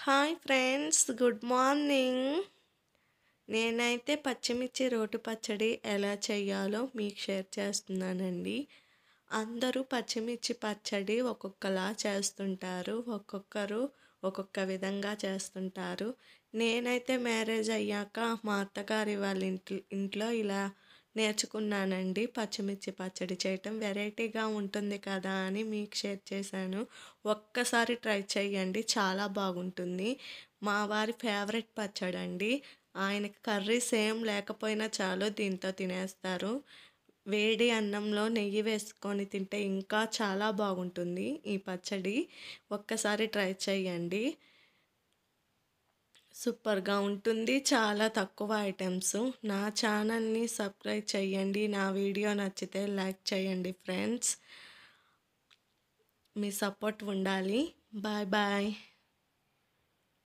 Hi friends, good morning. నేనైతే పచ్చిమిర్చి రోటి పచ్చడి ఎలా చేయాలో మీకు షేర్ చేస్తున్నానండి. అందరూ పచ్చిమిర్చి పచ్చడి ఒక్కొక్కలా చేస్తుంటారు, ఒక్కొక్కరు ఒక్కొక్క విధంగా చేస్తుంటారు. నేనైతే మ్యారేజ్ అయ్యాక మా అత్తగారి వాళ్ళ ఇంట్లో ఇలా నేర్చుకున్నానండి. పచ్చిమిర్చి పచ్చడి చేయటం వెరైటీగా ఉంటుంది కదా అని మీకు షేర్ చేశాను. ఒక్కసారి ట్రై చేయండి, చాలా బాగుంటుంది. మా వారి ఫేవరెట్ పచ్చడి అండి. ఆయనకి కర్రీస్ ఏం లేకపోయినా చాలు, దీంతో తినేస్తారు. వేడి అన్నంలో నెయ్యి వేసుకొని తింటే ఇంకా చాలా బాగుంటుంది ఈ పచ్చడి. ఒక్కసారి ట్రై చేయండి, సూపర్గా ఉంటుంది. చాలా తక్కువ ఐటమ్స్. నా ఛానల్ని సబ్స్క్రైబ్ చేయండి. నా వీడియో నచ్చితే లైక్ చేయండి ఫ్రెండ్స్. మీ సపోర్ట్ ఉండాలి. Bye bye.